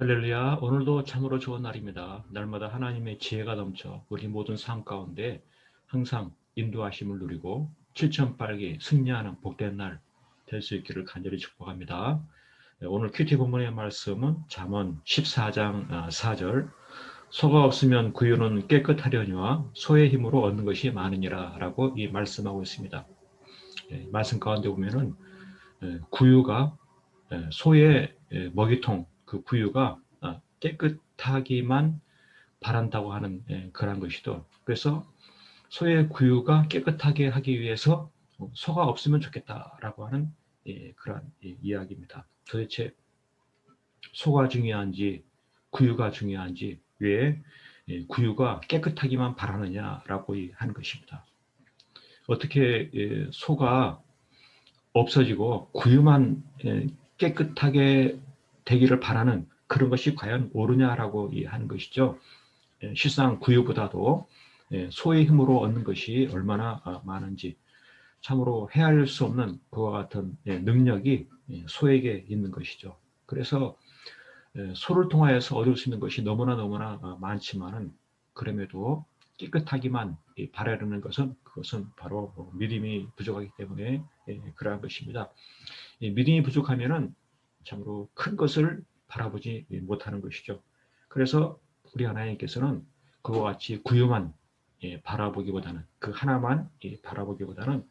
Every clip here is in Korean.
할렐루야. 오늘도 참으로 좋은 날입니다. 날마다 하나님의 지혜가 넘쳐 우리 모든 삶 가운데 항상 인도하심을 누리고 실천빨리 승리하는 복된 날 될 수 있기를 간절히 축복합니다. 오늘 큐티 본문의 말씀은 잠언 14장 4절, 소가 없으면 구유는 깨끗하려니와 소의 힘으로 얻는 것이 많으니라 라고 이 말씀하고 있습니다. 말씀 가운데 보면은 구유가 소의 먹이통, 그 구유가 깨끗하기만 바란다고 하는 그런 것이죠. 그래서 소의 구유가 깨끗하게 하기 위해서 소가 없으면 좋겠다라고 하는 그런 이야기입니다. 도대체 소가 중요한지 구유가 중요한지 왜 구유가 깨끗하기만 바라느냐라고 하는 것입니다. 어떻게 소가 없어지고 구유만 깨끗하게 되기를 바라는 그런 것이 과연 옳으냐라고 하는 것이죠. 실상 구유보다도 소의 힘으로 얻는 것이 얼마나 많은지, 참으로 헤아릴 수 없는 그와 같은 능력이 소에게 있는 것이죠. 그래서 소를 통하여서 얻을 수 있는 것이 너무나 많지만은 그럼에도 깨끗하기만 바라려는 것은 그것은 바로 믿음이 부족하기 때문에 그러한 것입니다. 믿음이 부족하면은 참으로 큰 것을 바라보지 못하는 것이죠. 그래서 우리 하나님께서는 그와 같이 구유만 바라보기보다는, 그 하나만 바라보기보다는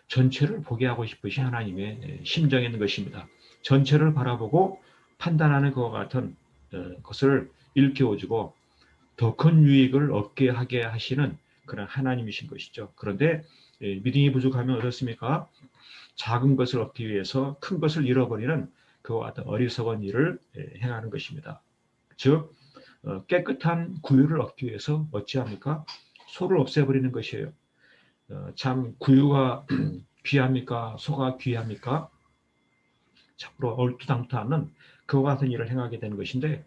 전체를 보게 하고 싶으신 하나님의 심정이 있는 것입니다. 전체를 바라보고 판단하는 것과 같은 것을 일깨워주고 더 큰 유익을 얻게 하게 하시는 그런 하나님이신 것이죠. 그런데 믿음이 부족하면 어떻습니까? 작은 것을 얻기 위해서 큰 것을 잃어버리는 그와 같은 어리석은 일을 행하는 것입니다. 즉 깨끗한 구유를 얻기 위해서 어찌합니까? 소를 없애버리는 것이에요. 참 구유가 귀합니까? 소가 귀합니까? 참으로 얼토당토하는 그와 같은 일을 행하게 되는 것인데,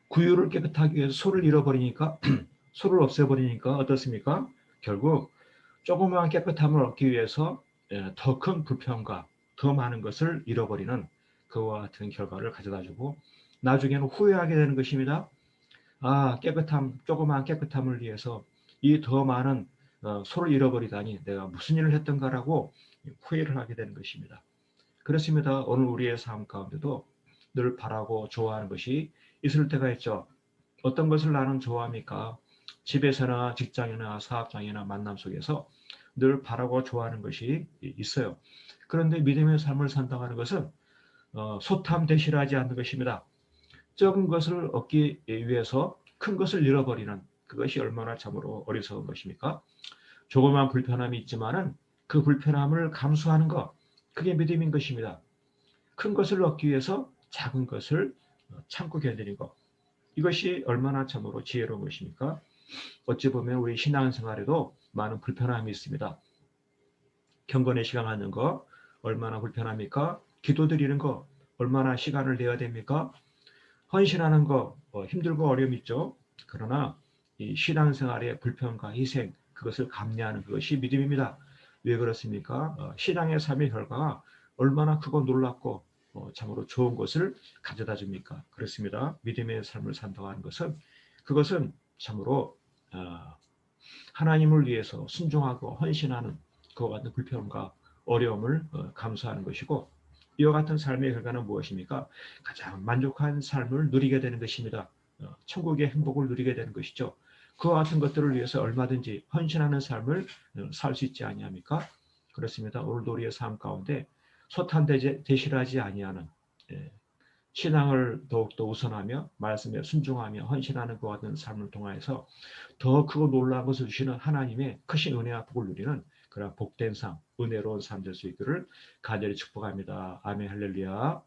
구유를 깨끗하기 위해서 소를 잃어버리니까 소를 없애버리니까 어떻습니까? 결국 조그마한 깨끗함을 얻기 위해서 더 큰 불평과 더 많은 것을 잃어버리는 그와 같은 결과를 가져다주고 나중에는 후회하게 되는 것입니다. 깨끗함, 조그마한 깨끗함을 위해서 이 더 많은 소를 잃어버리다니 내가 무슨 일을 했던가라고 후회를 하게 되는 것입니다. 그렇습니다. 오늘 우리의 삶 가운데도 늘 바라고 좋아하는 것이 있을 때가 있죠. 어떤 것을 나는 좋아합니까? 집에서나 직장이나 사업장이나 만남 속에서 늘 바라고 좋아하는 것이 있어요. 그런데 믿음의 삶을 산다는 것은 소탐대실하지 않는 것입니다. 적은 것을 얻기 위해서 큰 것을 잃어버리는 그것이 얼마나 참으로 어리석은 것입니까? 조그만 불편함이 있지만은 그 불편함을 감수하는 것, 그게 믿음인 것입니다. 큰 것을 얻기 위해서 작은 것을 참고 견디는 것, 이것이 얼마나 참으로 지혜로운 것입니까? 어찌 보면 우리 신앙생활에도 많은 불편함이 있습니다. 경건의 시간 갖는 거 얼마나 불편합니까? 기도드리는 거 얼마나 시간을 내야 됩니까? 헌신하는 거 힘들고 어려움이 있죠. 그러나 이 신앙생활의 불편과 희생, 그것을 감내하는 그것이 믿음입니다. 왜 그렇습니까? 신앙의 삶의 결과가 얼마나 크고 놀랍고 참으로 좋은 것을 가져다 줍니까? 그렇습니다. 믿음의 삶을 산다고 하는 것은 그것은 참으로 하나님을 위해서 순종하고 헌신하는 그와 같은 불편과 어려움을 감수하는 것이고, 이와 같은 삶의 결과는 무엇입니까? 가장 만족한 삶을 누리게 되는 것입니다. 천국의 행복을 누리게 되는 것이죠. 그와 같은 것들을 위해서 얼마든지 헌신하는 삶을 살 수 있지 아니합니까? 그렇습니다. 오늘도 우리의 삶 가운데 소탄대실하지 아니하는 신앙을 더욱더 우선하며 말씀에 순종하며 헌신하는 것 같은 삶을 통하여서 더 크고 놀라운 것을 주시는 하나님의 크신 은혜와 복을 누리는 그런 복된 삶, 은혜로운 삶 될 수 있기를 간절히 축복합니다. 아멘 할렐루야.